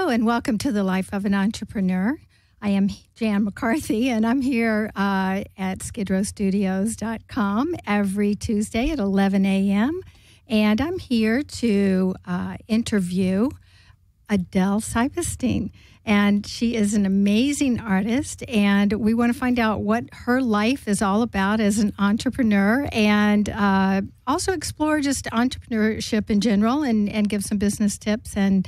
and welcome to the Life of an Entrepreneur. I am Jan McCarthy, and I'm here at skidrowstudios.com every Tuesday at 11 a.m., and I'm here to interview Adele Sypesteyn. And she is an amazing artist, and we want to find out what her life is all about as an entrepreneur, and also explore just entrepreneurship in general and give some business tips and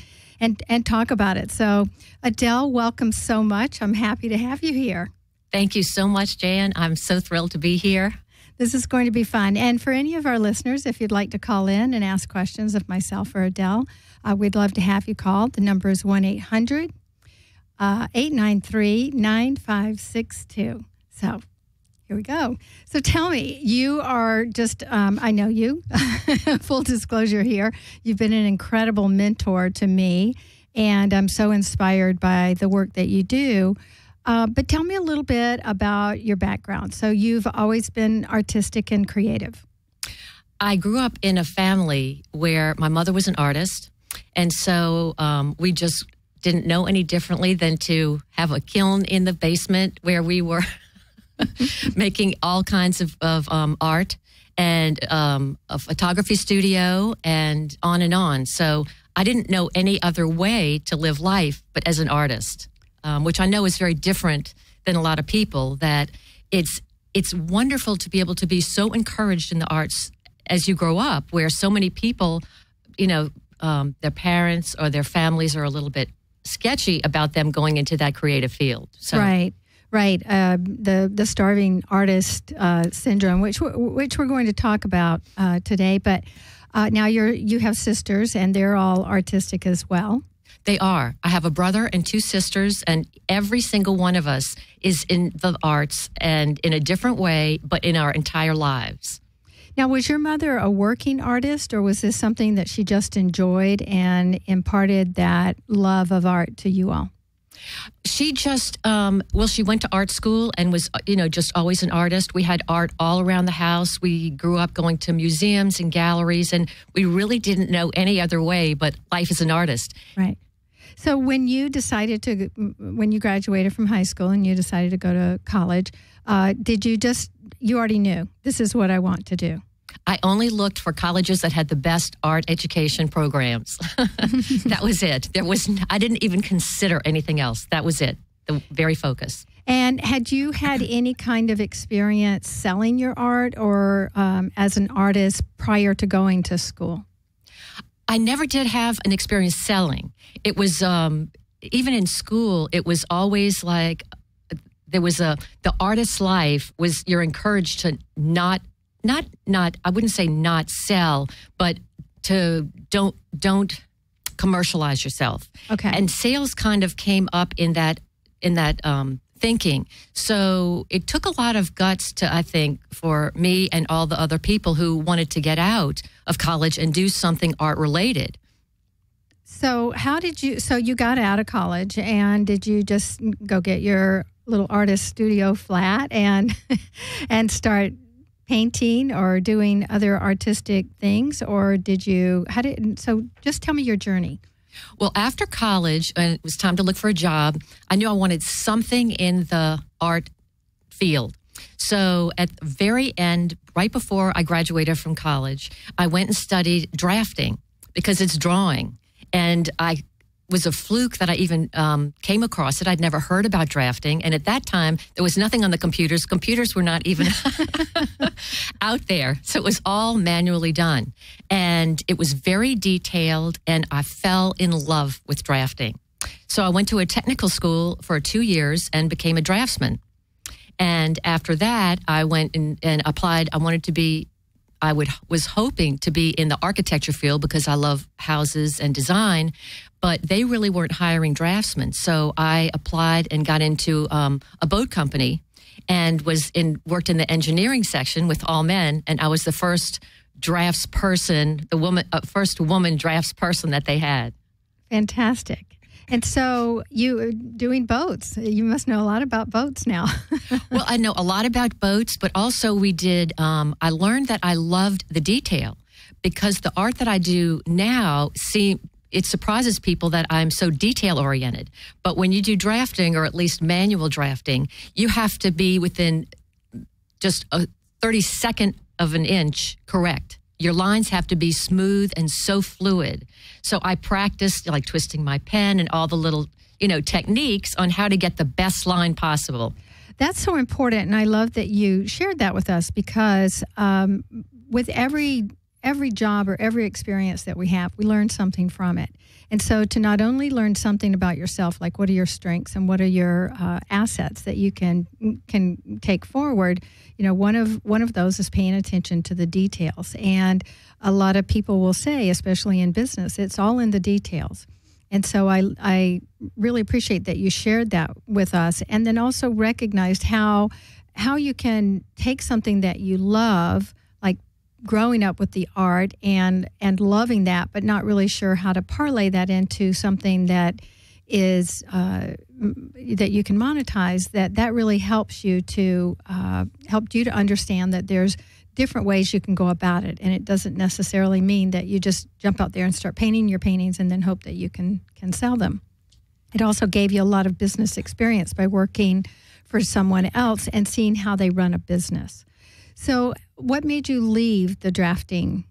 talk about it. So, Adele, welcome so much. I'm happy to have you here. Thank you so much, Jan. I'm so thrilled to be here. This is going to be fun. And for any of our listeners, if you'd like to call in and ask questions of myself or Adele, we'd love to have you call. The number is 1-800-893-9562. So here we go. So tell me, you are just, I know you, full disclosure here, you've been an incredible mentor to me, and I'm so inspired by the work that you do. But tell me a little bit about your background. So you've always been artistic and creative. I grew up in a family where my mother was an artist, and so we just didn't know any differently than to have a kiln in the basement where we were making all kinds of art, and a photography studio, and on. So I didn't know any other way to live life but as an artist, which I know is very different than a lot of people. That it's wonderful to be able to be so encouraged in the arts as you grow up, where so many people, their parents or their families are a little bit sketchy about them going into that creative field. So. Right. The starving artist syndrome, which we're going to talk about today. But now you have sisters, and they're all artistic as well. They are. I have a brother and two sisters, and every single one of us is in the arts, and in a different way, but in our entire lives. Now, was your mother a working artist, or was this something that she just enjoyed and imparted that love of art to you all? She just, she went to art school and was, just always an artist. We had art all around the house. We grew up going to museums and galleries, and we really didn't know any other way but life as an artist. Right. So when you graduated from high school and you decided to go to college, you already knew, this is what I want to do? I only looked for colleges that had the best art education programs. That was it. I didn't even consider anything else. That was it, the very focus. And had you had any kind of experience selling your art or as an artist prior to going to school? I never did have an experience selling. It was, even in school, it was always like, the artist's life was, you're encouraged to not, I wouldn't say not sell, but to don't commercialize yourself. Okay. And sales kind of came up in that thinking. So it took a lot of guts I think, for me and all the other people who wanted to get out of college and do something art related. So you got out of college, and did you just go get your little artist studio flat and start painting or doing other artistic things, or so just tell me your journey. Well, after college, and it was time to look for a job, I knew I wanted something in the art field. So at the very end, right before I graduated from college, I went and studied drafting because it's drawing. And I was a fluke that I even came across it. I'd never heard about drafting. And at that time, there was nothing on the computers. Computers were not even out there. So it was all manually done. And it was very detailed, and I fell in love with drafting. So I went to a technical school for 2 years and became a draftsman. And after that, I went and applied. I was hoping to be in the architecture field because I love houses and design, but they really weren't hiring draftsmen. So I applied and got into a boat company and worked in the engineering section with all men, and I was the first draftsperson, first woman draftsperson that they had. Fantastic. And so you doing boats, you must know a lot about boats now. Well, I know a lot about boats, but also I learned that I loved the detail, because the art that I do now it surprises people that I'm so detail oriented. But when you do drafting, or at least manual drafting, you have to be within just a 32nd of an inch correct. Your lines have to be smooth and so fluid. So I practiced like twisting my pen and all the little, techniques on how to get the best line possible. That's so important, and I love that you shared that with us, because with every job or every experience that we have, we learn something from it. And so to not only learn something about yourself, like what are your strengths and what are your assets that you can take forward, one of those is paying attention to the details. And a lot of people will say, especially in business, it's all in the details. And so I really appreciate that you shared that with us, and then also recognized how you can take something that you love, like growing up with the art and loving that, but not really sure how to parlay that into something that is that you can monetize. That really helps you to understand that there's different ways you can go about it, and it doesn't necessarily mean that you just jump out there and start painting your paintings and then hope that you can sell them. It also gave you a lot of business experience by working for someone else and seeing how they run a business. So what made you leave the drafting?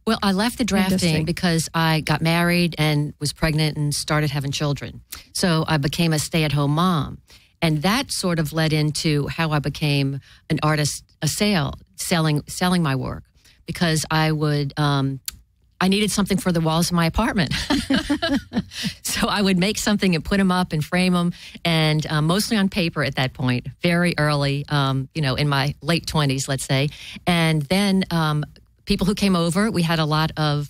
Well, I left the drafting industry because I got married and was pregnant and started having children. So I became a stay-at-home mom. And that sort of led into how I became an artist, selling my work, because I needed something for the walls of my apartment. So I would make something and put them up and frame them, and mostly on paper at that point, very early, in my late 20s, let's say. And then people who came over, we had a lot of,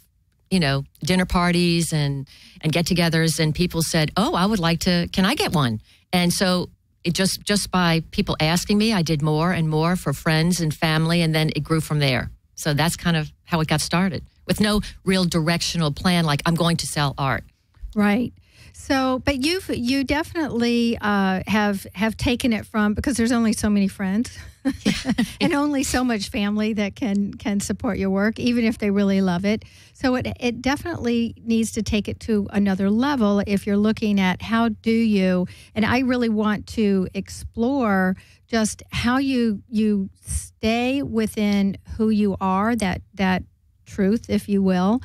dinner parties and get-togethers, and people said, oh, I would like to, can I get one? And so it just by people asking me, I did more and more for friends and family, and then it grew from there. So that's kind of how it got started, with no real directional plan, like I'm going to sell art. Right. So, but you definitely have taken it from, because there's only so many friends and only so much family that can support your work, even if they really love it. So it definitely needs to take it to another level if you're looking at how do you, and I really want to explore just how you stay within who you are, that truth, if you will,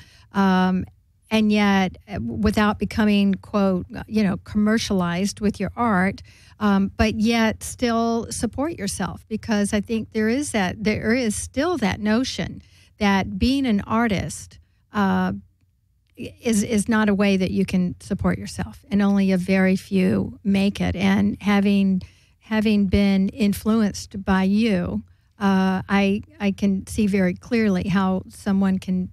and yet without becoming, quote, commercialized with your art, but yet still support yourself, because I think there is still that notion that being an artist is not a way that you can support yourself, and only a very few make it. And having been influenced by you, I can see very clearly how someone can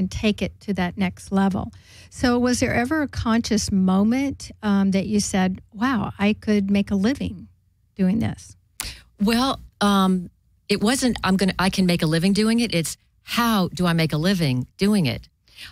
take it to that next level. So was there ever a conscious moment that you said, wow, I could make a living doing this? Well, it wasn't, I can make a living doing it. It's how do I make a living doing it?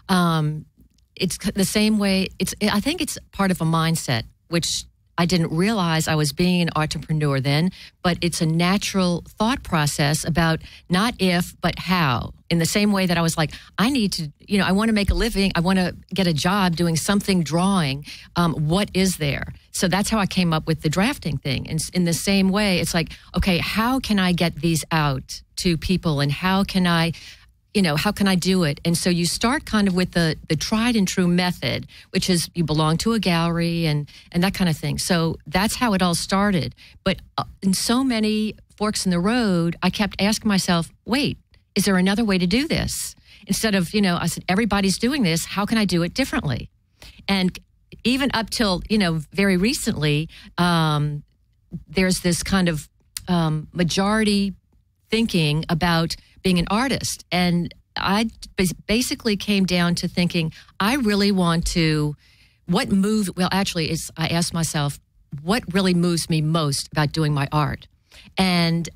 It's the same way. I think it's part of a mindset, which I didn't realize I was being an entrepreneur then, but it's a natural thought process about not if, but how. In the same way that I was like, I need to, I want to make a living. I want to get a job doing something drawing. What is there? So that's how I came up with the drafting thing. And in the same way, it's like, okay, how can I get these out to people, and how can I do it? And so you start kind of with the tried and true method, which is you belong to a gallery and that kind of thing. So that's how it all started. But in so many forks in the road, I kept asking myself, wait, is there another way to do this? Instead of, I said, everybody's doing this. How can I do it differently? And even up till, very recently, there's this kind of majority thinking about being an artist. And I basically came down to thinking, I really want to, I asked myself, what really moves me most about doing my art? And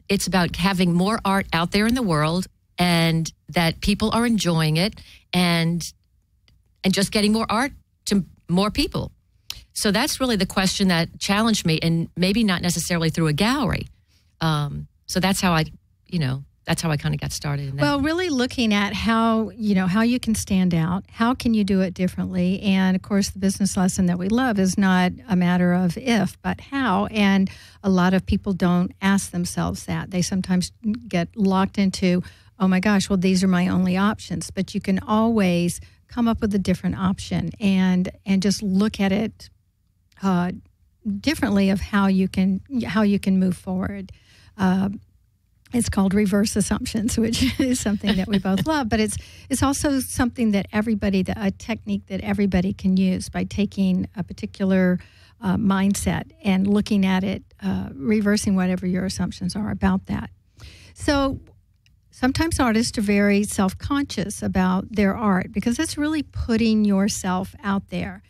it's about having more art out there in the world, and that people are enjoying it, and just getting more art to more people. So that's really the question that challenged me, and maybe not necessarily through a gallery. So that's how that's how I kind of got started in that. Well, really looking at how you can stand out, how can you do it differently, and of course the business lesson that we love is not a matter of if, but how, and a lot of people don't ask themselves that. They sometimes get locked into, oh my gosh, well, these are my only options, but you can always come up with a different option and just look at it differently of how you can move forward. It's called reverse assumptions, which is something that we both love, but it's also something that a technique that everybody can use by taking a particular mindset and looking at it, reversing whatever your assumptions are about that. So sometimes artists are very self-conscious about their art because it's really putting yourself out there.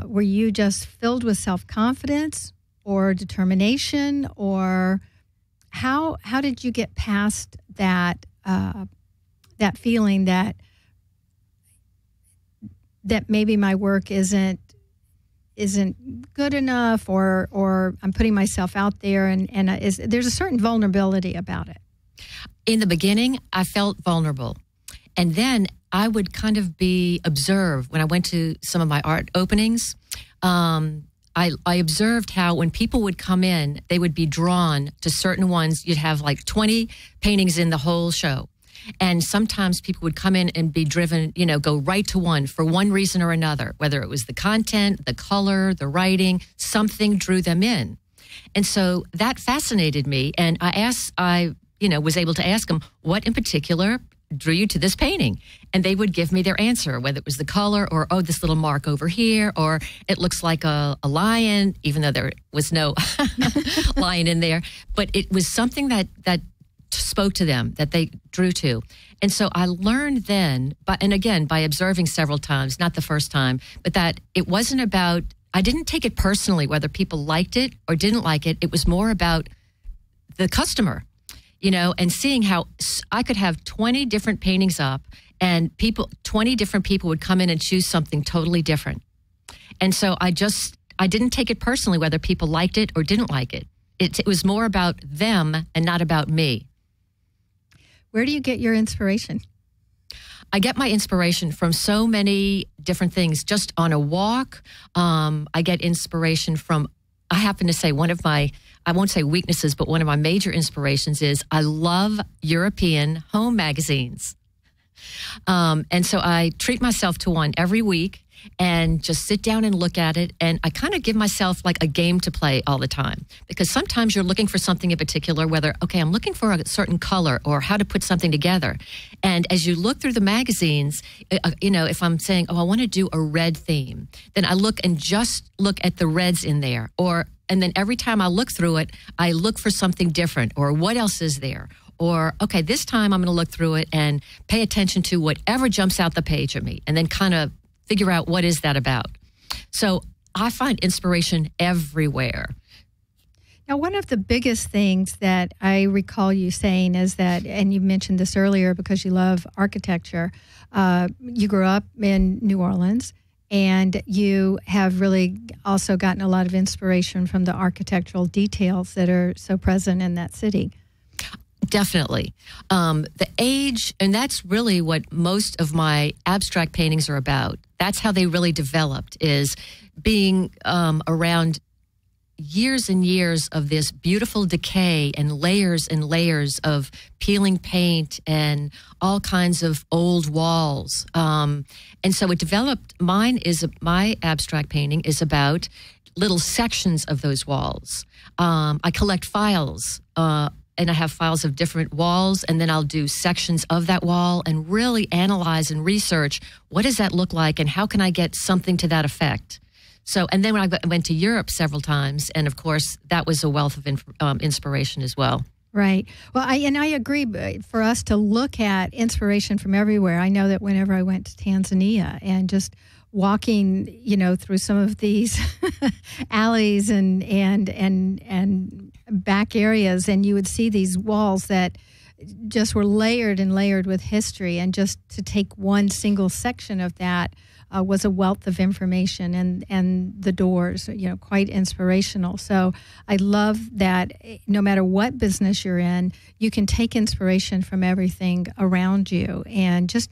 Were you just filled with self-confidence or determination, or how did you get past that feeling that maybe my work isn't good enough, or I'm putting myself out there, and there's a certain vulnerability about it? In the beginning, I felt vulnerable, and then I would kind of be observed when I went to some of my art openings. I observed how when people would come in, they would be drawn to certain ones. You'd have like 20 paintings in the whole show. And sometimes people would come in and be driven, go right to one for one reason or another, whether it was the content, the color, the writing, something drew them in. And so that fascinated me. And I was able to ask them, what in particular drew you to this painting? And they would give me their answer, whether it was the color or, oh, this little mark over here, or it looks like a lion, even though there was no lion in there. But it was something that spoke to them, that they drew to. And so I learned then, and again, by observing several times, not the first time, but that it wasn't about, I didn't take it personally whether people liked it or didn't like it. It was more about the customer. And seeing how I could have 20 different paintings up and 20 different people would come in and choose something totally different. And so I didn't take it personally whether people liked it or didn't like it. It was more about them and not about me. Where do you get your inspiration? I get my inspiration from so many different things. Just on a walk, I get inspiration from, I happen to say one of my, I won't say weaknesses, but one of my major inspirations is I love European home magazines. And so I treat myself to one every week and just sit down and look at it. And I kind of give myself like a game to play all the time, because sometimes you're looking for something in particular, whether, okay, I'm looking for a certain color or how to put something together. And as you look through the magazines, if I'm saying, oh, I want to do a red theme, then I look and just look at the reds in there. And then every time I look through it, I look for something different, or what else is there? Or, okay, this time I'm going to look through it and pay attention to whatever jumps out the page at me, and then kind of figure out what is that about. So I find inspiration everywhere. Now, one of the biggest things that I recall you saying is that, and you mentioned this earlier because you love architecture, you grew up in New Orleans, and you have really also gotten a lot of inspiration from the architectural details that are so present in that city. Definitely. The age, and that's really what most of my abstract paintings are about. That's how they really developed, is being around years and years of this beautiful decay and layers of peeling paint and all kinds of old walls. And so it developed, my abstract painting is about little sections of those walls. I collect files, and I have files of different walls, and then I'll do sections of that wall and really analyze and research what does that look like and how can I get something to that effect. So, and then when I went to Europe several times, and of course, that was a wealth of inspiration as well. Right. Well, I agree. For us to look at inspiration from everywhere, I know that whenever I went to Tanzania and just walking, through some of these alleys and back areas, and you would see these walls that just were layered and layered with history, and just to take one single section of that was a wealth of information, and the doors, quite inspirational. So I love that no matter what business you're in, you can take inspiration from everything around you and just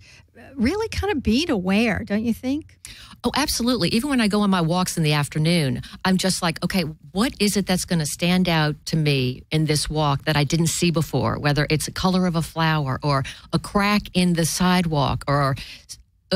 really kind of being aware, don't you think? Oh, absolutely. Even when I go on my walks in the afternoon, I'm just like, okay, what is it that's going to stand out to me in this walk that I didn't see before, whether it's a color of a flower or a crack in the sidewalk or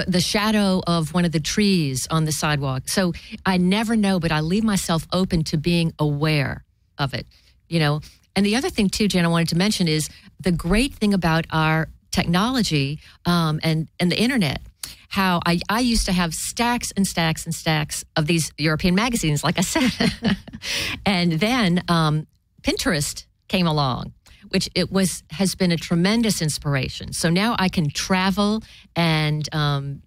the shadow of one of the trees on the sidewalk. So I never know, but I leave myself open to being aware of it, And the other thing too, Jen, I wanted to mention is the great thing about our technology and the internet, how I used to have stacks and stacks and stacks of these European magazines, like I said. And then Pinterest came along, which has been a tremendous inspiration. So now I can travel and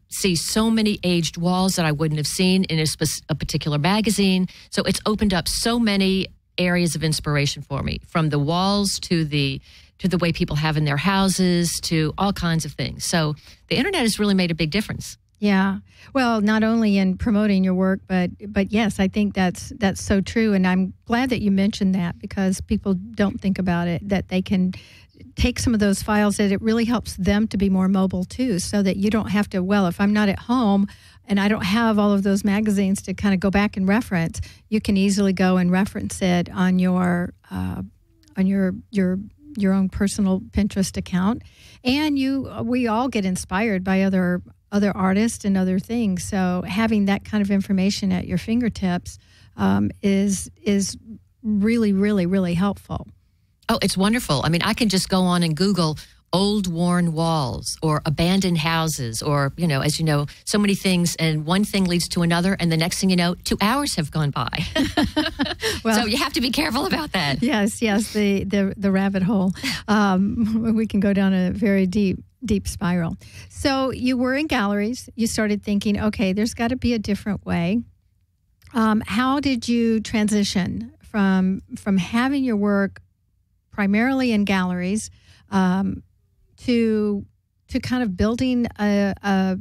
see so many aged walls that I wouldn't have seen in a particular magazine. So it's opened up so many areas of inspiration for me, from the walls to the way people have in their houses to all kinds of things. So the internet has really made a big difference. Yeah. Well, not only in promoting your work, but yes, I think that's so true. And I'm glad that you mentioned that, because people don't think about it, that they can take some of those files, that it really helps them to be more mobile too, so that you don't have to, if I'm not at home and I don't have all of those magazines to kind of go back and reference, you can easily go and reference it on your own personal Pinterest account. And we all get inspired by other artists and other things. So having that kind of information at your fingertips is really, really, really helpful. Oh, it's wonderful. I mean, I can just go on and Google old worn walls or abandoned houses or, as you know, so many things. And one thing leads to another. And the next thing you know, 2 hours have gone by. So you have to be careful about that. Yes, the rabbit hole. We can go down a very deep spiral. So you were in galleries. You started thinking, okay, there's got to be a different way. How did you transition from having your work primarily in galleries to kind of building I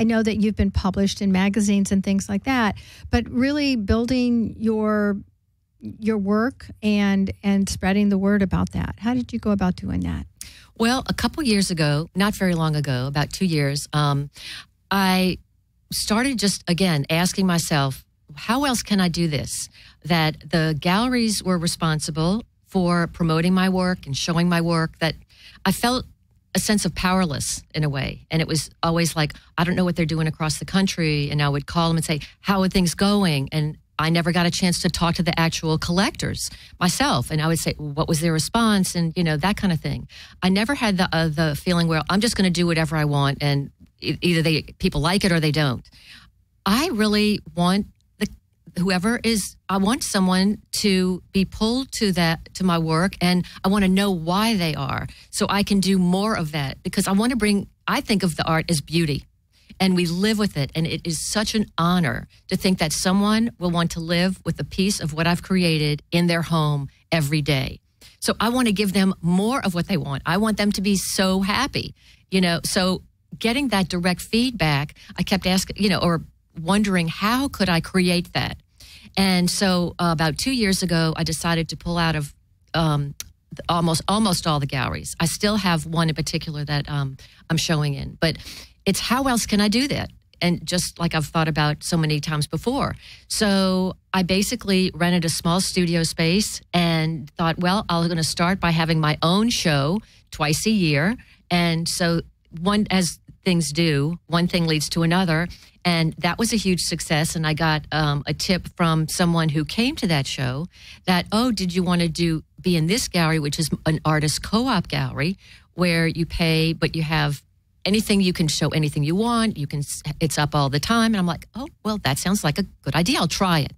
know that you've been published in magazines and things like that, but really building your work and spreading the word about that? How did you go about doing that? Well, a couple years ago, not very long ago, about 2 years, I started just, again, asking myself, how else can I do this? That the galleries were responsible for promoting my work and showing my work, that I felt a sense of powerless in a way. And it was always like, I don't know what they're doing across the country. And I would call them and say, how are things going? And I never got a chance to talk to the actual collectors myself. And I would say, what was their response? And, that kind of thing. I never had the feeling where I'm just going to do whatever I want and either people like it or they don't. I really want I want someone to be pulled to my work, and I want to know why they are, so I can do more of that, because I think of the art as beauty, and we live with it. And it is such an honor to think that someone will want to live with a piece of what I've created in their home every day. So I want to give them more of what they want. I want them to be so happy, so getting that direct feedback, I kept asking, or wondering, how could I create that? And so about 2 years ago, I decided to pull out of almost all the galleries. I still have one in particular that I'm showing in, but it's how else can I do that? And just like I've thought about so many times before. So I basically rented a small studio space and thought, well, I'm going to start by having my own show twice a year. And so as things do, one thing leads to another. And that was a huge success. And I got a tip from someone who came to that show that, did you want to be in this gallery, which is an artist co-op gallery, where you pay, but you have anything, you can show anything you want. It's up all the time. And I'm like, that sounds like a good idea. I'll try it.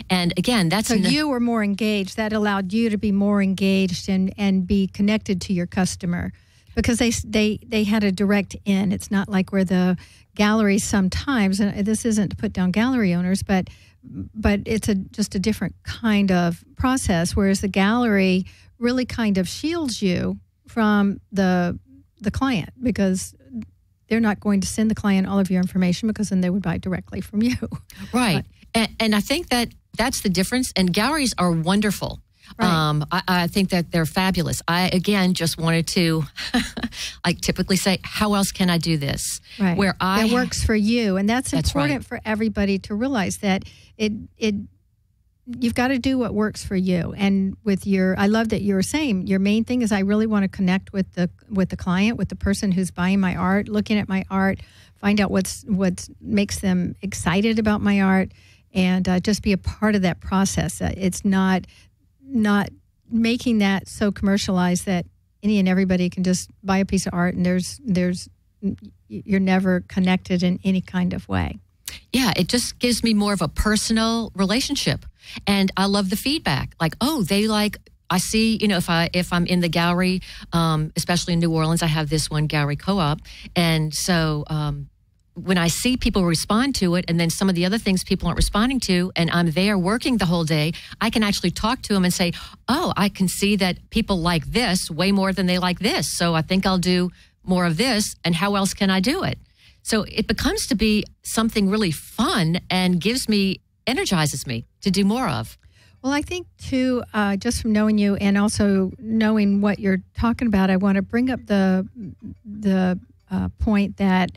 And again, you were more engaged. That allowed you to be more engaged and be connected to your customer, because they had a direct in. It's not like where the galleries sometimes, and this isn't to put down gallery owners, but but it's just a different kind of process, whereas the gallery really kind of shields you from the client, because they're not going to send the client all of your information, because then they would buy directly from you. Right. And I think that's the difference. And galleries are wonderful. Right. I think that they're fabulous. I, again, just wanted to, I typically say, how else can I do this? Right. Where that works for you. And that's important right. for everybody to realize, that you've got to do what works for you. And with I love that you were saying your main thing is, I really want to connect with the client, with the person who's buying my art, looking at my art, find out what makes them excited about my art, and just be a part of that process. It's not making that so commercialized that any and everybody can just buy a piece of art, and you're never connected in any kind of way. Yeah, it just gives me more of a personal relationship. And I love the feedback. Like, oh, I see, if I'm in the gallery, especially in New Orleans, I have this one gallery co-op. And so when I see people respond to it, and then some of the other things people aren't responding to, and I'm there working the whole day, I can actually talk to them and say, oh, I can see that people like this way more than they like this. So I think I'll do more of this. And how else can I do it? So it becomes to be something really fun and energizes me to do more of. Well, I think, too, just from knowing you and also knowing what you're talking about, I want to bring up the point that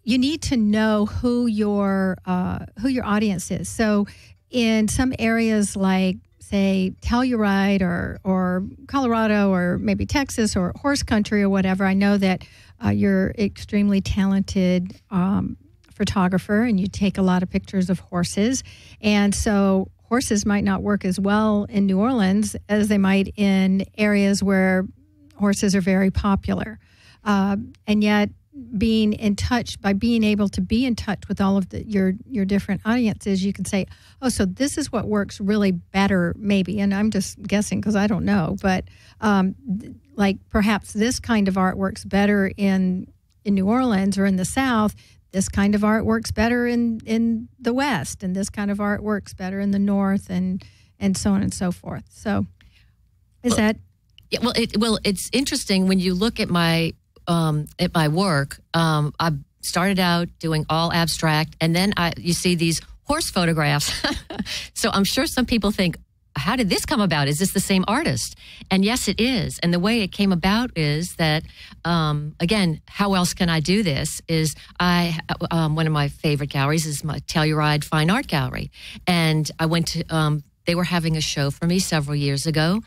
you need to know who your audience is. So in some areas like, say, Telluride or Colorado or maybe Texas or horse country or whatever, I know that you're extremely talented photographer, and you take a lot of pictures of horses. And so horses might not work as well in New Orleans as they might in areas where horses are very popular. And yet, being able to be in touch with all of your different audiences, you can say, oh, so this is what works really better, maybe. And I'm just guessing because I don't know, but like perhaps this kind of art works better in New Orleans or in the South. This kind of art works better in the West, and this kind of art works better in the North, and so on and so forth. So, that? Yeah, it's interesting when you look at my work. I started out doing all abstract, and then you see these horse photographs. So I'm sure some people think, how did this come about? Is this the same artist? And yes, it is. And the way it came about is that, again, how else can I do this? Is one of my favorite galleries is my Telluride Fine Art Gallery. And I went to, they were having a show for me several years ago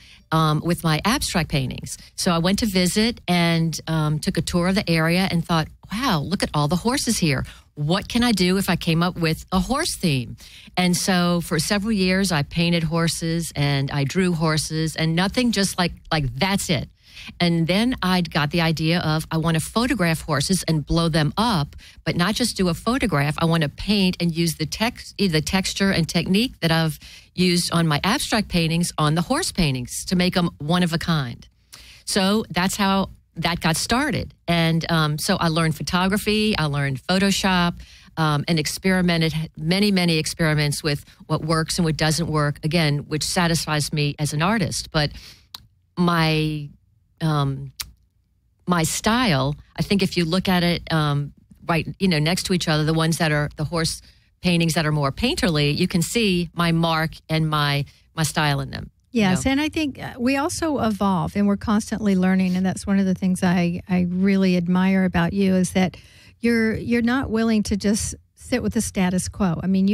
with my abstract paintings. So I went to visit and took a tour of the area and thought, wow, look at all the horses here. What can I do if I came up with a horse theme? And so for several years, I painted horses and I drew horses, and nothing, just like that's it. And then I got the idea of, I want to photograph horses and blow them up, but not just do a photograph. I want to paint and use the texture and technique that I've used on my abstract paintings on the horse paintings to make them one of a kind. So that's how that got started. And so I learned photography, I learned Photoshop, and experimented many experiments with what works and what doesn't work, again, which satisfies me as an artist. But my style, I think if you look at it next to each other, the ones that are the horse paintings that are more painterly, you can see my mark and my style in them. Yes, and I think we also evolve, and we're constantly learning, and that's one of the things I really admire about you, is that you're not willing to just sit with the status quo. I mean,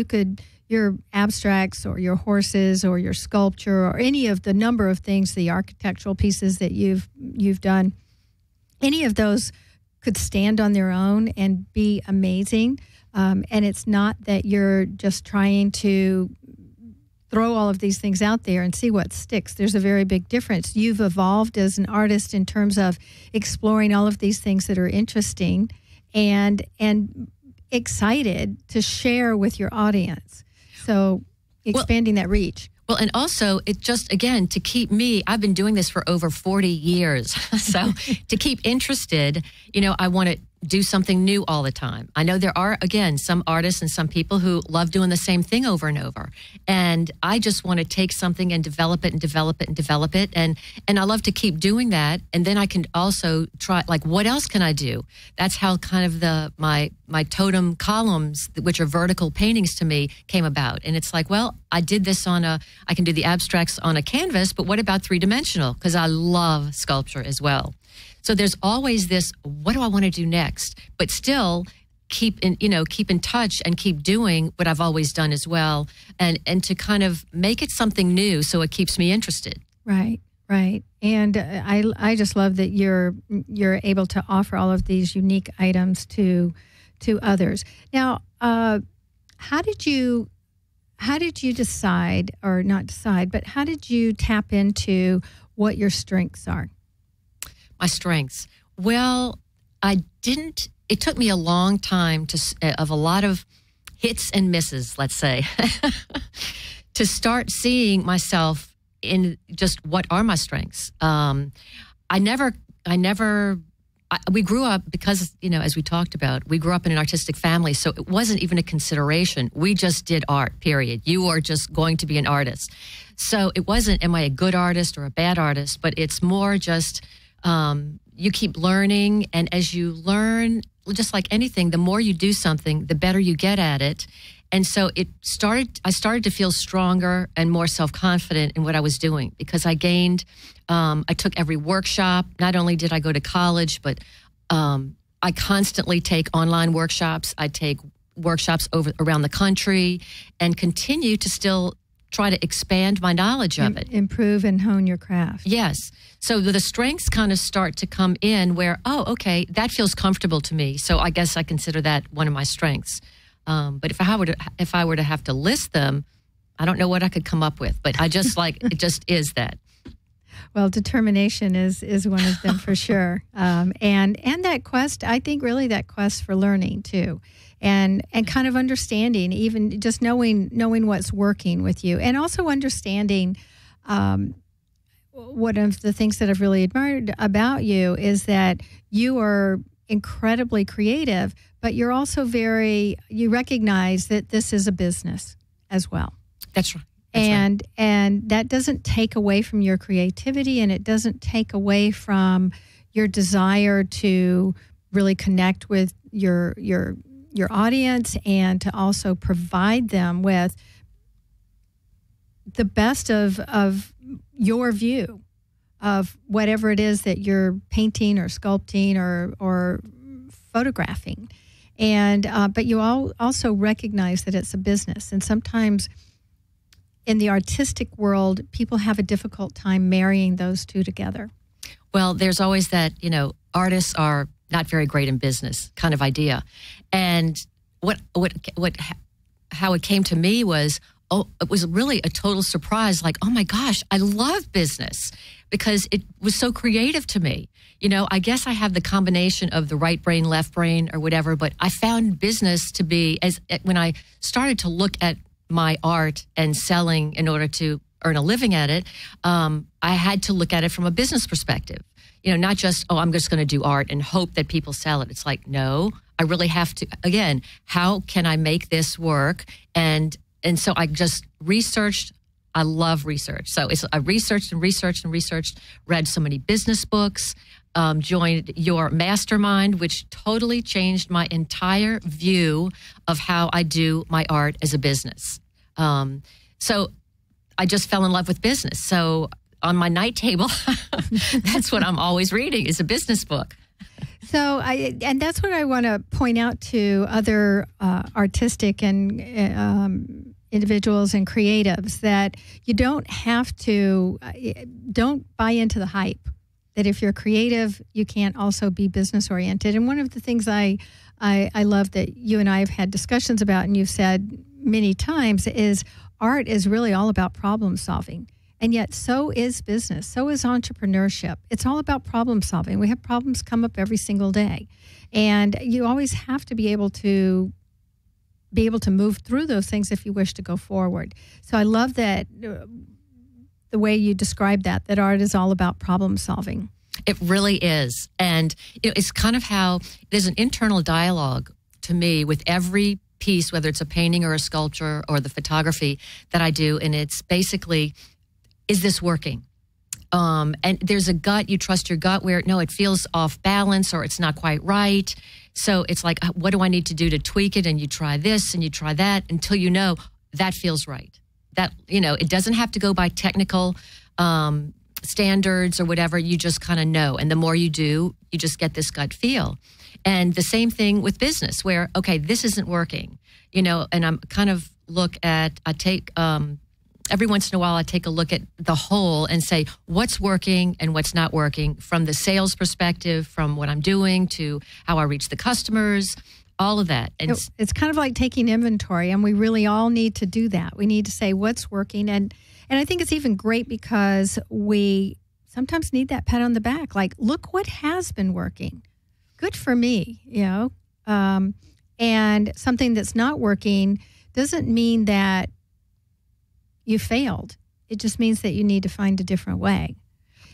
your abstracts or your horses or your sculpture or any of the number of things, the architectural pieces that you've done, any of those could stand on their own and be amazing. And it's not that you're just trying to throw all of these things out there and see what sticks. There's a very big difference. You've evolved as an artist in terms of exploring all of these things that are interesting and excited to share with your audience. So expanding that reach. Well, and also it just, again, to keep me, I've been doing this for over 40 years. So to keep interested, I want to do something new all the time. I know there are, again, some artists and some people who love doing the same thing over and over. And I just want to take something and develop it and develop it and develop it. And I love to keep doing that. And then I can also try, like, what else can I do? That's how kind of my totem columns, which are vertical paintings to me, came about. And it's like, well, I did this I can do the abstracts on a canvas, but what about three-dimensional? Because I love sculpture as well. So there's always this, what do I want to do next? But still keep in touch and keep doing what I've always done as well. And to kind of make it something new so it keeps me interested. Right. And I just love that you're able to offer all of these unique items to others. Now, how did you decide, or not decide, but how did you tap into what your strengths are? My strengths. Well, it took me a long time of a lot of hits and misses, let's say, to start seeing myself in just what are my strengths. We grew up because, as we talked about, we grew up in an artistic family, so it wasn't even a consideration. We just did art, period. You are just going to be an artist. So it wasn't, am I a good artist or a bad artist, but it's more just, you keep learning, and as you learn, just like anything, the more you do something, the better you get at it. And so I started to feel stronger and more self-confident in what I was doing, because I gained, I took every workshop. Not only did I go to college, but I constantly take online workshops. I take workshops around the country and continue to still try to expand my knowledge of it. Improve and hone your craft. Yes. So the strengths kind of start to come in where, oh, okay, that feels comfortable to me. So I guess I consider that one of my strengths. But if I were to have to list them, I don't know what I could come up with. But I just it just is that. Well, determination is one of them for sure. And that quest, I think really that quest for learning too. And kind of understanding, even just knowing what's working with you, and also understanding one of the things that I've really admired about you is that you are incredibly creative, but you're also you recognize that this is a business as well. That's right. And that doesn't take away from your creativity, and it doesn't take away from your desire to really connect with your audience, and to also provide them with the best of your view of whatever it is that you're painting or sculpting or photographing. And but you also recognize that it's a business. And sometimes in the artistic world, people have a difficult time marrying those two together. Well, there's always that, artists are not very great in business kind of idea. And how it came to me was, it was really a total surprise. Like, oh my gosh, I love business because it was so creative to me. I guess I have the combination of the right brain, left brain, or whatever, but I found business to be, when I started to look at my art and selling in order to earn a living at it, I had to look at it from a business perspective. Not just, I'm just going to do art and hope that people sell it. It's like, no, I really have to, again, how can I make this work? And so I just researched. I love research. So I researched, read so many business books, joined your mastermind, which totally changed my entire view of how I do my art as a business. So I just fell in love with business. So on my night table, that's what I'm always reading, is a business book. So and that's what I want to point out to other artistic and individuals and creatives, that you don't have to, don't buy into the hype that if you're creative, you can't also be business oriented. And one of the things I love that you and I have had discussions about, and you've said many times, is art is really all about problem solving. And yet so is business, so is entrepreneurship. It's all about problem solving. We have problems come up every single day. And you always have to be able to move through those things if you wish to go forward. So I love that, the way you describe that art is all about problem solving. It really is. And it's kind of how there's an internal dialogue to me with every piece, whether it's a painting or a sculpture or the photography that I do. And it's basically, is this working? And there's a gut, you trust your gut where, no, it feels off balance or it's not quite right. So it's like, what do I need to do to tweak it? And you try this and you try that until you know that feels right. That, it doesn't have to go by technical standards or whatever. You just kind of know. And the more you do, you just get this gut feel. And the same thing with business where, okay, this isn't working, and I'm kind of every once in a while, I take a look at the whole and say, what's working and what's not working from the sales perspective, from what I'm doing to how I reach the customers, all of that. And it's kind of like taking inventory, and we really all need to do that. We need to say what's working. And I think it's even great because we sometimes need that pat on the back. Like, look what has been working. Good for me, and something that's not working doesn't mean that you failed. It just means that you need to find a different way.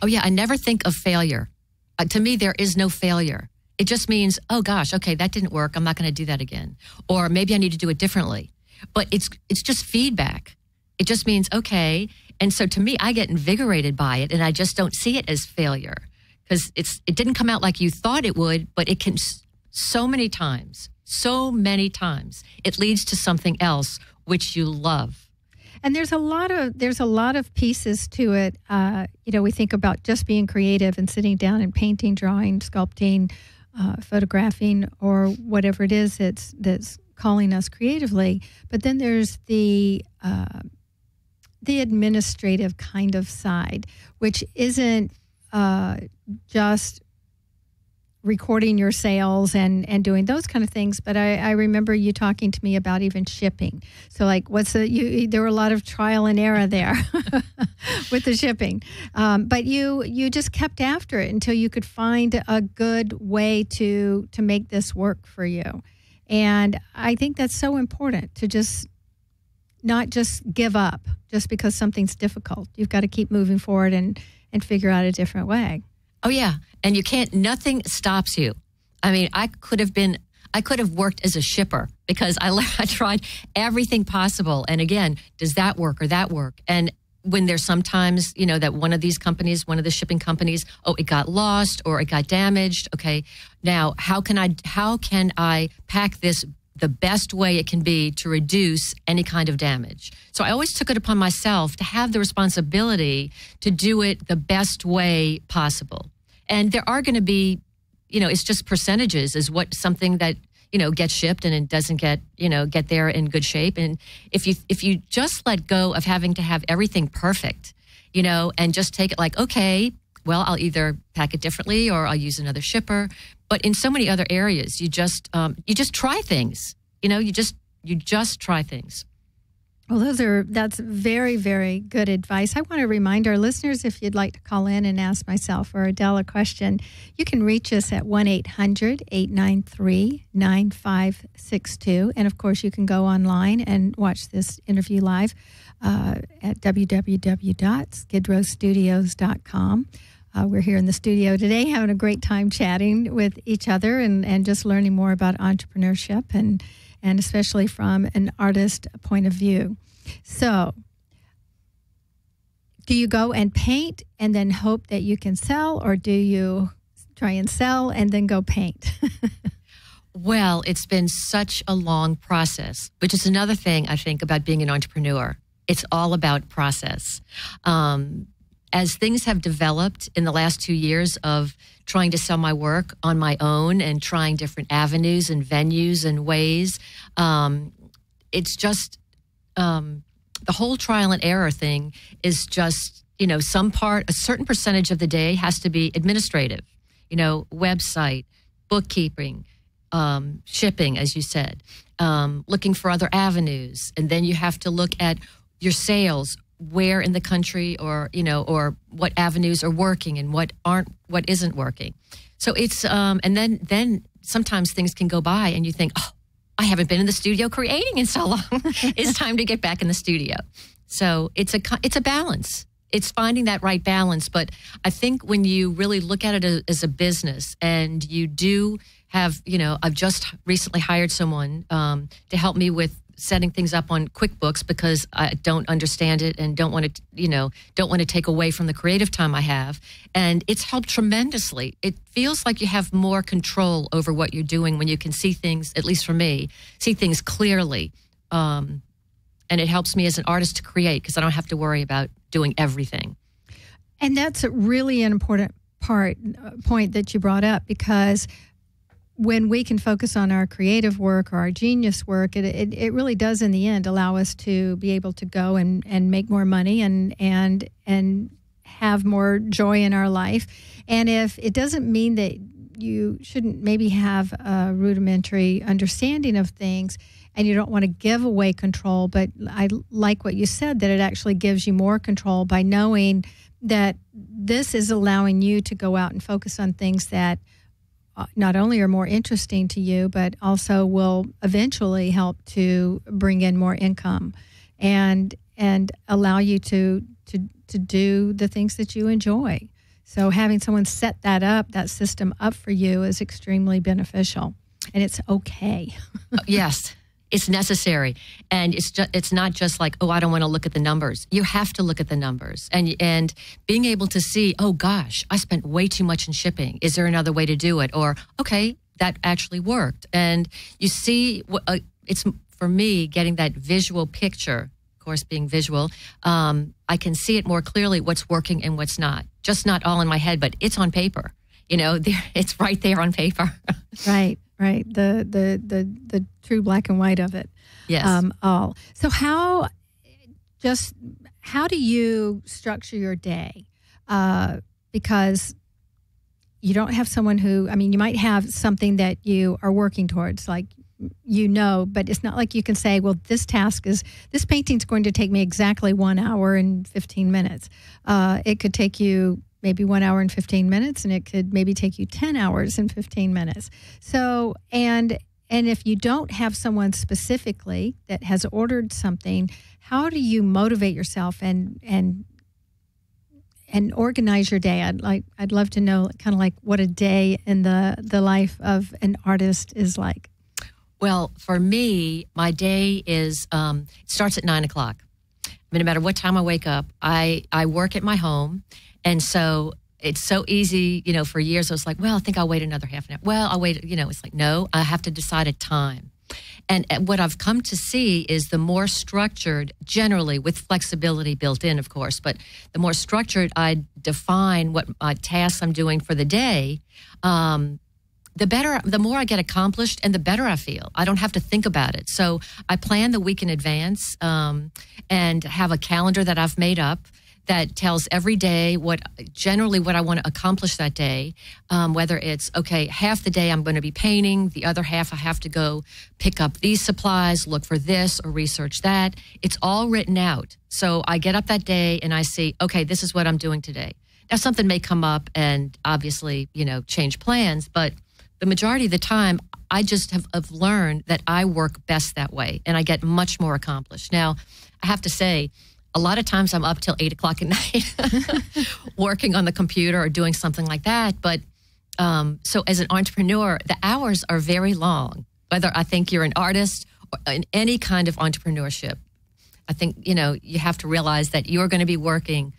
Oh, yeah. I never think of failure. To me, there is no failure. It just means, oh, gosh, okay, that didn't work. I'm not going to do that again. Or maybe I need to do it differently. But it's just feedback. It just means, okay. And so to me, I get invigorated by it, and I just don't see it as failure because it didn't come out like you thought it would, but it can so many times, it leads to something else which you love. And there's a lot of pieces to it. We think about just being creative and sitting down and painting, drawing, sculpting, photographing, or whatever it is that's calling us creatively. But then there's the administrative kind of side, which isn't just recording your sales and doing those kind of things. But I remember you talking to me about even shipping. So like, there were a lot of trial and error there with the shipping. But you just kept after it until you could find a good way to make this work for you. And I think that's so important to just not just give up just because something's difficult. You've got to keep moving forward and figure out a different way. Oh, yeah. And nothing stops you. I mean, I could have worked as a shipper because I tried everything possible. And again, does that work or that work? And when there's sometimes, that one of the shipping companies, it got lost or it got damaged. Okay. Now, how can I pack this the best way it can be to reduce any kind of damage? So I always took it upon myself to have the responsibility to do it the best way possible. And there are going to be, it's just percentages is what something that, gets shipped and it doesn't get there in good shape. And if you just let go of having to have everything perfect, and just take it like, okay, well, I'll either pack it differently or I'll use another shipper. But in so many other areas, you just try things. You just try things. Well, that's very, very good advice. I want to remind our listeners, if you'd like to call in and ask myself or Adele a question, you can reach us at 1-800-893-9562. And of course, you can go online and watch this interview live at www.skidrowstudios.com. We're here in the studio today having a great time chatting with each other and just learning more about entrepreneurship and especially from an artist point of view. So, do you go and paint and then hope that you can sell, or do you try and sell and then go paint? Well, it's been such a long process, which is another thing I think about being an entrepreneur. It's all about process. As things have developed in the last 2 years of trying to sell my work on my own and trying different avenues and venues and ways, it's just the whole trial and error thing is just, a certain percentage of the day has to be administrative, website, bookkeeping, shipping, as you said, looking for other avenues. And then you have to look at your sales, where in the country or what avenues are working and what isn't working. So it's, and then sometimes things can go by and you think, oh, I haven't been in the studio creating in so long. It's time to get back in the studio. So it's a balance. it's finding that right balance. But I think when you really look at it as a business, and you do have, I've just recently hired someone to help me with setting things up on QuickBooks, because I don't understand it and don't want to take away from the creative time I have. And it's helped tremendously. It feels like you have more control over what you're doing when you can see things, at least for me, see things clearly. And it helps me as an artist to create, because I don't have to worry about doing everything. And that's a really important point that you brought up, because when we can focus on our creative work or our genius work, it really does in the end allow us to be able to go and make more money and have more joy in our life. And if it doesn't mean that you shouldn't maybe have a rudimentary understanding of things, and you don't want to give away control, but I like what you said, that it actually gives you more control by knowing that this is allowing you to go out and focus on things that not only are more interesting to you, but also will eventually help to bring in more income and allow you to do the things that you enjoy. So having someone set that system up for you is extremely beneficial, and it's okay. Yes. It's necessary, and it's not just like, oh, I don't want to look at the numbers. You have to look at the numbers, and being able to see, oh gosh, I spent way too much in shipping. Is there another way to do it? Or okay, that actually worked. And you see, it's for me getting that visual picture. Of course, being visual, I can see it more clearly what's working and what's not. Just not all in my head, but it's on paper. It's right there on paper. Right. The true black and white of it. Yes. All. So how do you structure your day? Because you don't have someone who, you might have something that you are working towards, like, but it's not like you can say, well, this painting's going to take me exactly 1 hour and 15 minutes. It could take you maybe 1 hour and 15 minutes, and it could maybe take you 10 hours and 15 minutes. So, and if you don't have someone specifically that has ordered something, how do you motivate yourself and organize your day? I'd love to know kind of like what a day in the life of an artist is like. Well, for me, my day is starts at 9 o'clock. No matter what time I wake up, I work at my home. And so it's so easy, for years I was like, well, I think I'll wait another half an hour. Well, I'll wait, it's like, no, I have to decide a time. And what I've come to see is the more structured, generally with flexibility built in, of course, but the more structured I define what tasks I'm doing for the day, the more I get accomplished and the better I feel. I don't have to think about it. So I plan the week in advance and have a calendar that I've made up that tells every day what I want to accomplish that day, whether it's, okay, half the day I'm going to be painting, the other half I have to go pick up these supplies, look for this or research that. It's all written out. So I get up that day and I see, okay, this is what I'm doing today. Now something may come up and obviously, change plans, but the majority of the time I just have learned that I work best that way and I get much more accomplished. Now, I have to say, a lot of times I'm up till 8 o'clock at night working on the computer or doing something like that. But so as an entrepreneur, the hours are very long, whether I think you're an artist or in any kind of entrepreneurship. I think, you have to realize that you're going to be working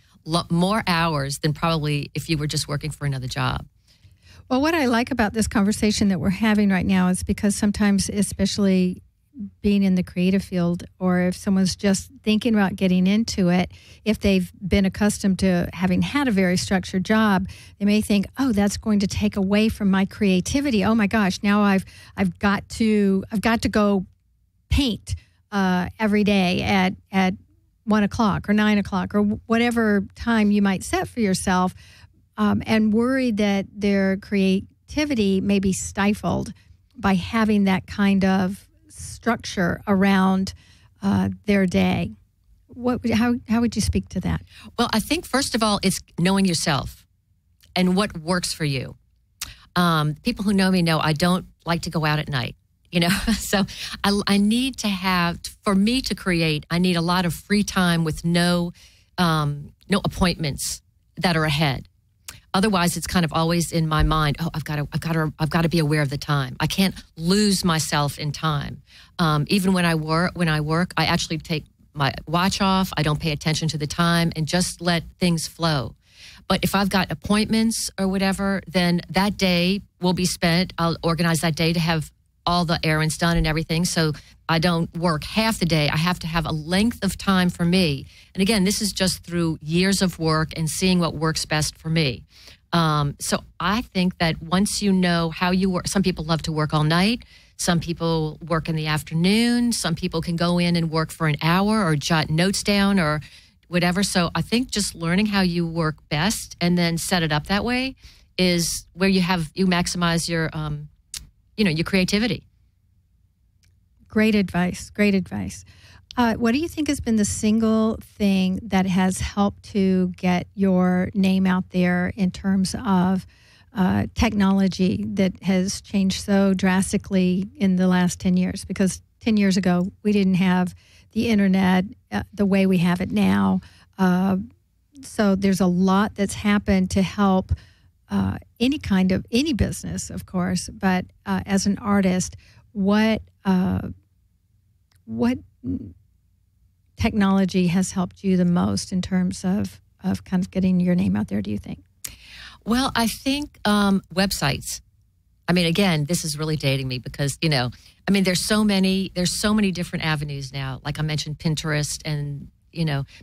more hours than probably if you were just working for another job. Well, what I like about this conversation that we're having right now is because sometimes, especially being in the creative field, or if someone's just thinking about getting into it, if they've been accustomed to having had a very structured job, they may think, oh, that's going to take away from my creativity. Oh my gosh, now I've got to go paint every day at 1 o'clock or 9 o'clock or whatever time you might set for yourself, and worry that their creativity may be stifled by having that kind of structure around their day. How would you speak to that? Well, I think first of all, it's knowing yourself and what works for you. People who know me know I don't like to go out at night, so I need to have, for me to create, I need a lot of free time with no no appointments that are ahead. Otherwise, it's kind of always in my mind. Oh, I've got to be aware of the time. I can't lose myself in time. Even when I work, I actually take my watch off. I don't pay attention to the time and just let things flow. But if I've got appointments or whatever, then that day will be spent. I'll organize that day to have all the errands done and everything. So I don't work half the day. I have to have a length of time for me. And again, this is just through years of work and seeing what works best for me. So I think that once you know how you work, some people love to work all night. Some people work in the afternoon. Some people can go in and work for an hour or jot notes down or whatever. So I think just learning how you work best and then set it up that way is where you maximize your, your creativity. Great advice. Great advice. What do you think has been the single thing that has helped to get your name out there in terms of technology that has changed so drastically in the last 10 years? Because 10 years ago, we didn't have the internet the way we have it now. So there's a lot that's happened to help any business, of course. But as an artist, what technology has helped you the most in terms of kind of getting your name out there, do you think? Well, I think websites. I mean, again, this is really dating me because, there's so many different avenues now. Like I mentioned, Pinterest and,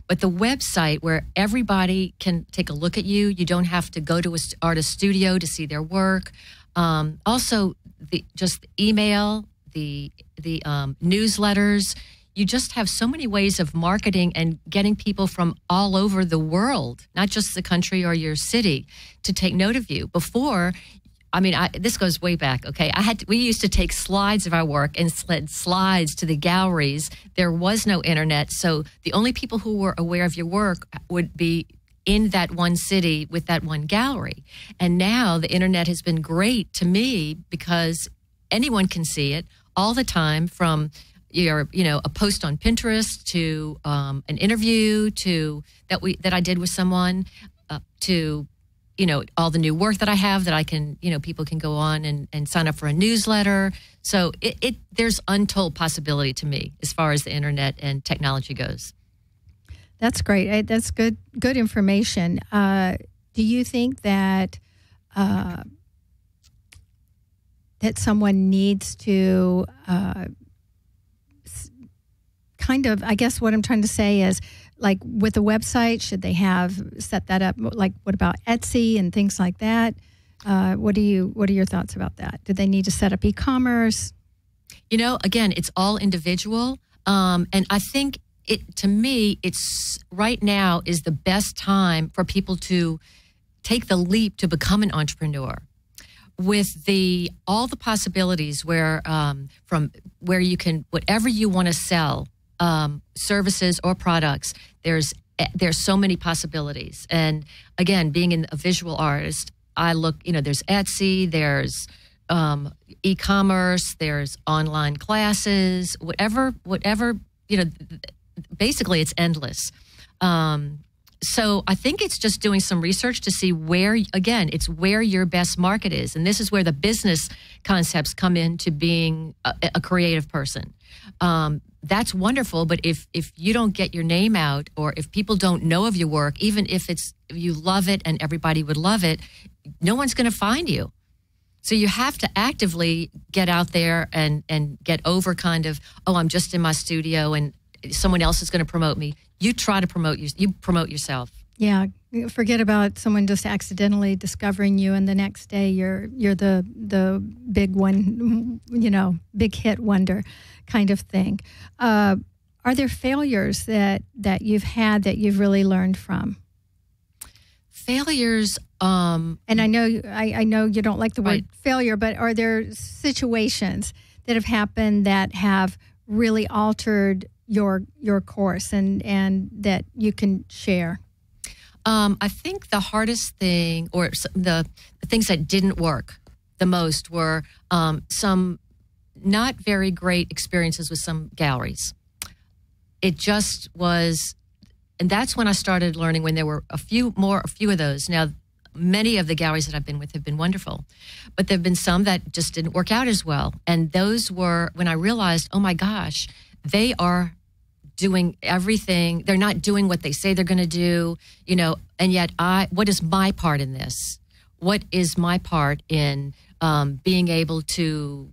but the website where everybody can take a look at you. You don't have to go to an artist studio to see their work. Also, just email, the newsletters. You just have so many ways of marketing and getting people from all over the world, not just the country or your city, to take note of you. Before, this goes way back, okay? We used to take slides of our work and slid slides to the galleries. There was no internet, so the only people who were aware of your work would be in that one city with that one gallery. And now the internet has been great to me because anyone can see it all the time, from a post on Pinterest to an interview that I did with someone to all the new work that I have that I can people can go on and sign up for a newsletter. So there's untold possibility to me as far as the internet and technology goes. That's great. That's good information. Do you think that someone needs to kind of, I guess what I'm trying to say is, like with a website, should they have set that up? Like, what about Etsy and things like that? What are your thoughts about that? Do they need to set up e-commerce? Again, it's all individual. And I think to me, it's right now is the best time for people to take the leap to become an entrepreneur. With all the possibilities from where you can, whatever you want to sell, services or products, there's so many possibilities. And again, being a visual artist, I look, there's Etsy, there's e-commerce, there's online classes, whatever, basically it's endless. So I think it's just doing some research to see where your best market is. And this is where the business concepts come into being a creative person. That's wonderful, but if you don't get your name out, or if people don't know of your work, even if you love it and everybody would love it, no one's going to find you. So you have to actively get out there and get over kind of, I'm just in my studio and someone else is going to promote me. You try to promote yourself. Yeah, forget about someone just accidentally discovering you, and the next day you're the big one, big hit wonder kind of thing. Are there failures that you've had that you've really learned from? Failures. And I know you don't like the word failure, but are there situations that have happened that have really altered your course and that you can share? I think the hardest thing, or the things that didn't work the most, were some not very great experiences with some galleries. It just was, and that's when I started learning, when there were a few of those. Now, many of the galleries that I've been with have been wonderful, but there have been some that just didn't work out as well. And those were when I realized, oh my gosh, they are doing everything. They're not doing what they say they're going to do, and yet what is my part in this? What is my part in being able to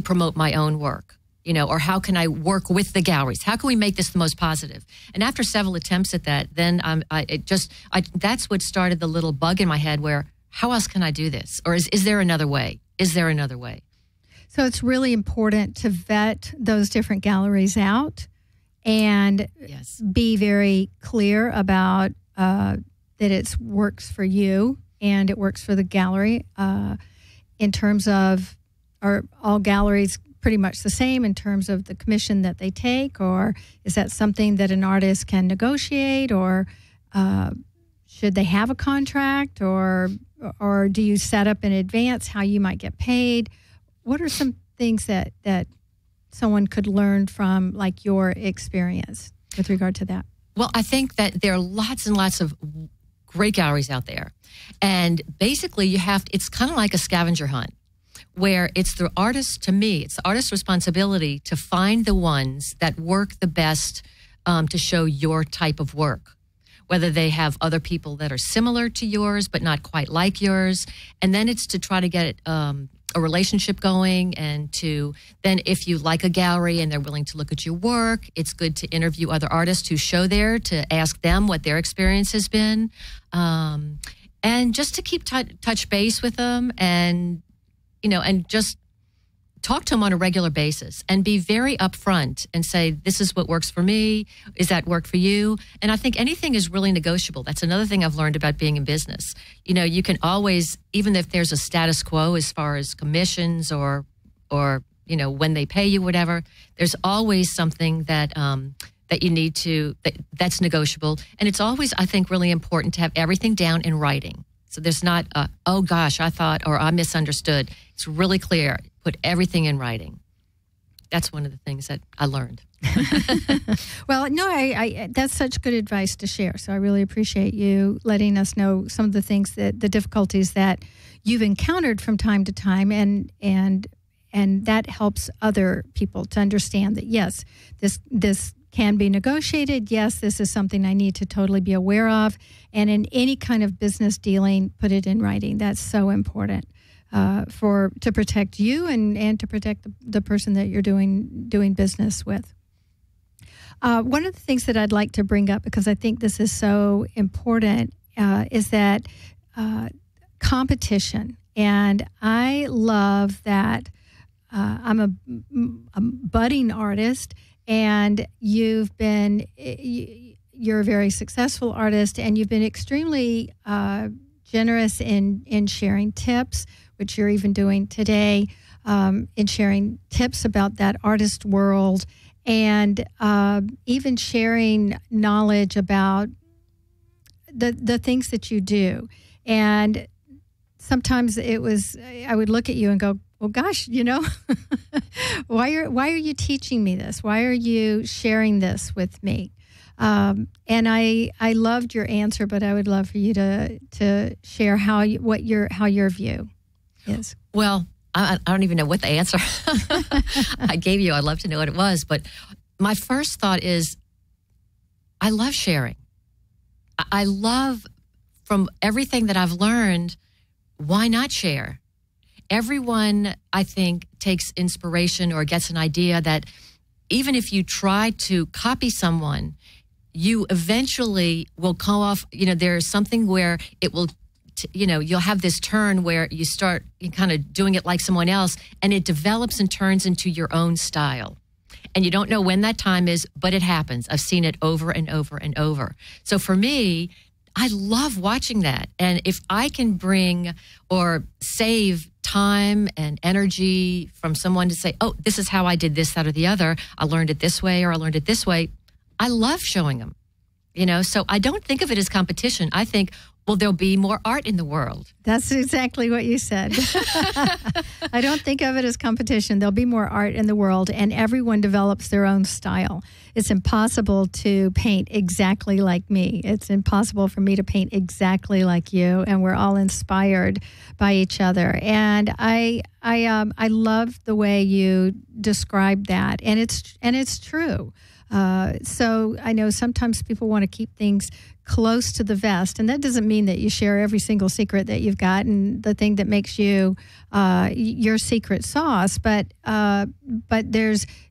promote my own work? Or how can I work with the galleries? How can we make this the most positive? And after several attempts at that, then that's what started the little bug in my head where, how else can I do this? Or is there another way? Is there another way? So it's really important to vet those different galleries out and be very clear about that it works for you and it works for the gallery in terms of, are all galleries pretty much the same in terms of the commission that they take, or is that something that an artist can negotiate, or should they have a contract, or do you set up in advance how you might get paid? What are some things that someone could learn from, like, your experience with regard to that? Well, I think that there are lots and lots of great galleries out there, and basically it's kind of like a scavenger hunt, where it's the artist's responsibility to find the ones that work the best to show your type of work, whether they have other people that are similar to yours but not quite like yours. And then it's to try to get a relationship going, and then if you like a gallery and they're willing to look at your work, it's good to interview other artists who show there to ask them what their experience has been, and just to keep touch base with them, and and just talk to them on a regular basis and be very upfront and say, this is what works for me. Is that work for you? And I think anything is really negotiable. That's another thing I've learned about being in business. You can always, even if there's a status quo as far as commissions or when they pay you, whatever, there's always something that you need that's negotiable. And it's always, I think, really important to have everything down in writing. So there's not, oh gosh, I thought, or I misunderstood. It's really clear. Put everything in writing. That's one of the things that I learned. Well, no, I that's such good advice to share. So I really appreciate you letting us know some of the things the difficulties that you've encountered from time to time, and that helps other people to understand that, yes, this can be negotiated. Yes, this is something I need to totally be aware of. And in any kind of business dealing, put it in writing. That's so important to protect you and to protect the person that you're doing business with. One of the things that I'd like to bring up, because I think this is so important, is that competition. And I love that I'm a budding artist, and you're a very successful artist, and you've been extremely generous in sharing tips, which you're even doing today, in sharing tips about that artist world, and even sharing knowledge about the things that you do. And sometimes I would look at you and go, well, gosh, why are you teaching me this? Why are you sharing this with me? And I loved your answer, but I would love for you to share how your view is. Well, I don't even know what the answer I gave you. I'd love to know what it was, but my first thought is, I love sharing. I love, from everything that I've learned, why not share? Everyone, I think, takes inspiration or gets an idea that even if you try to copy someone, you eventually will come off, there's something where it will, you'll have this turn where you start kind of doing it like someone else, and it develops and turns into your own style. And you don't know when that time is, but it happens. I've seen it over and over and over. So for me, I love watching that. And if I can bring or save time and energy from someone to say, oh, this is how I did this, that, or the other, I learned it this way, or I learned it this way, I love showing them. So I don't think of it as competition. I think, well, there'll be more art in the world. That's exactly what you said. I don't think of it as competition. There'll be more art in the world, and everyone develops their own style. It's impossible to paint exactly like me. It's impossible for me to paint exactly like you, and we're all inspired by each other. And I love the way you describe that, and it's true. So I know sometimes people want to keep things close to the vest, and that doesn't mean that you share every single secret that you've got and the thing that makes you your secret sauce. But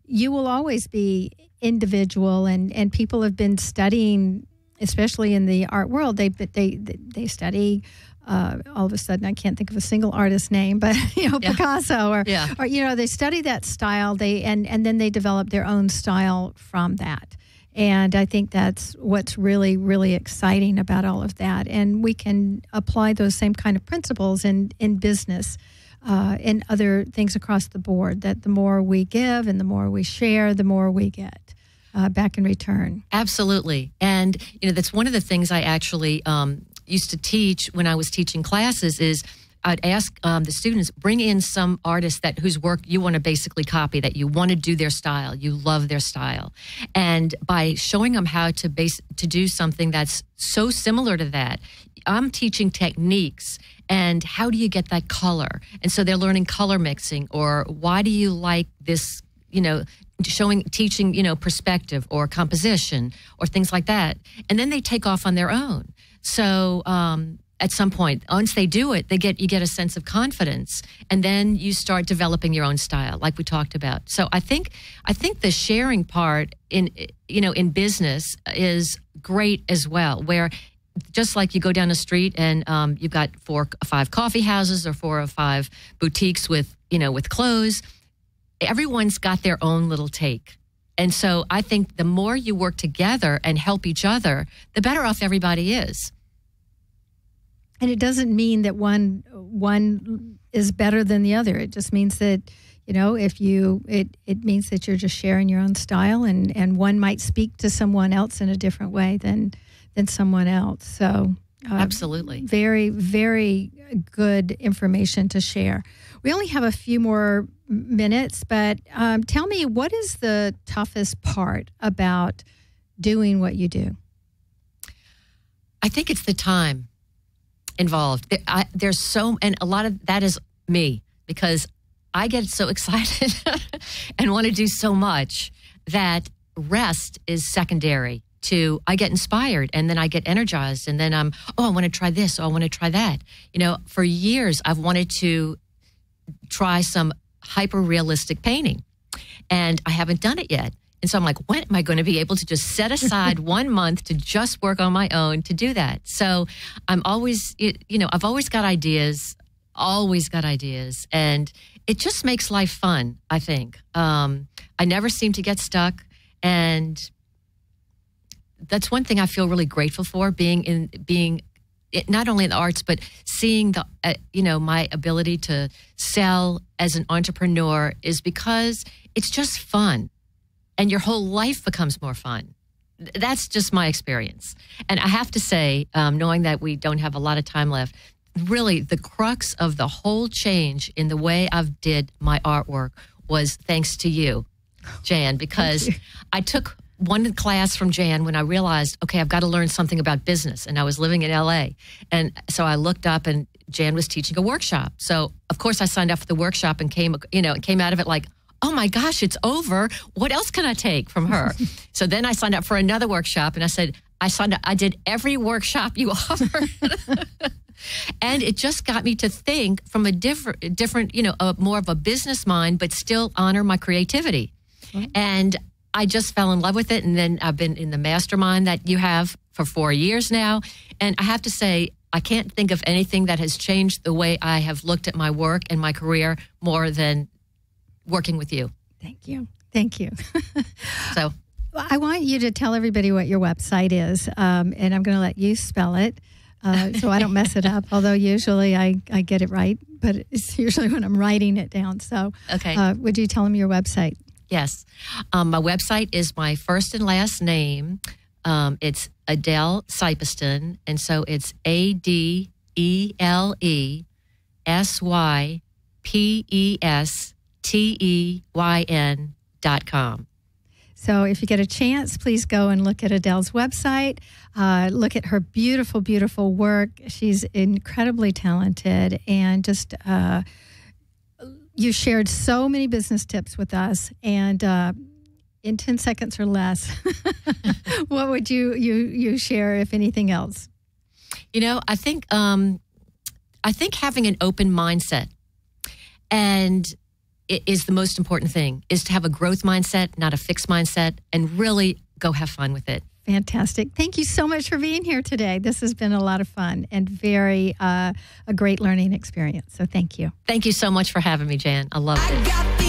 you will always be individual, and people have been studying, especially in the art world. They study. All of a sudden, I can't think of a single artist's name, but Picasso or they study that style. And then they develop their own style from that. And I think that's what's really, really exciting about all of that. And we can apply those same kind of principles in business and other things across the board, that the more we give and the more we share, the more we get back in return. Absolutely. And, that's one of the things I actually used to teach when I was teaching classes is I'd ask the students, bring in some artist whose work you want to basically copy, that you want to do their style, you love their style. And by showing them how to do something that's so similar to that, I'm teaching techniques and how do you get that color? And so they're learning color mixing, or why do you like this, teaching, perspective or composition or things like that. And then they take off on their own. So, at some point, once they do it, you get a sense of confidence, and then you start developing your own style, like we talked about. So I think the sharing part in business is great as well, where just like you go down the street and you've got 4 or 5 coffee houses or 4 or 5 boutiques with clothes, everyone's got their own little take. And so I think the more you work together and help each other, the better off everybody is. And it doesn't mean that one is better than the other. It just means that, it means that you're just sharing your own style, and one might speak to someone else in a different way than someone else. So absolutely. Very, very good information to share. We only have a few more minutes, but tell me, what is the toughest part about doing what you do? I think it's the time involved. And a lot of that is me, because I get so excited and want to do so much that rest is secondary to, I get inspired and then I get energized, and then I want to try this, I want to try that. For years I've wanted to try some hyper-realistic painting, and I haven't done it yet. And so I'm like, when am I going to be able to just set aside 1 month to just work on my own to do that? So I'm always, I've always got ideas, and it just makes life fun, I think. I never seem to get stuck, and that's one thing I feel really grateful for, being not only in the arts, but seeing my ability to sell as an entrepreneur, is because it's just fun. And your whole life becomes more fun. That's just my experience. And I have to say, knowing that we don't have a lot of time left, really the crux of the whole change in the way I've did my artwork was thanks to you, Jan, because I took one class from Jan when I realized, okay, I've got to learn something about business. And I was living in LA. And so I looked up, and Jan was teaching a workshop. So of course I signed up for the workshop and came out of it like, oh my gosh, it's over. What else can I take from her? So then I signed up for another workshop, and I said, I did every workshop you offer. And it just got me to think from a different, more of a business mind, but still honor my creativity. Mm-hmm. And I just fell in love with it. And then I've been in the mastermind that you have for 4 years now. And I have to say, I can't think of anything that has changed the way I have looked at my work and my career more than working with you. Thank you. Thank you. So I want you to tell everybody what your website is, and I'm going to let you spell it so I don't mess it up, although usually I get it right, but it's usually when I'm writing it down. So okay. Would you tell them your website? Yes. My website is my first and last name, It's Adele Sypesteyn, and so it's ADELESYPESTEYN.com. So if you get a chance, please go and look at Adele's website. Look at her beautiful, beautiful work. She's incredibly talented, and just you shared so many business tips with us. And in 10 seconds or less, what would you share, if anything else? I think having an open mindset and it is the most important thing, is to have a growth mindset, not a fixed mindset, and really go have fun with it. Fantastic. Thank you so much for being here today. This has been a lot of fun and a great learning experience. So thank you. Thank you so much for having me, Jan. I loved it.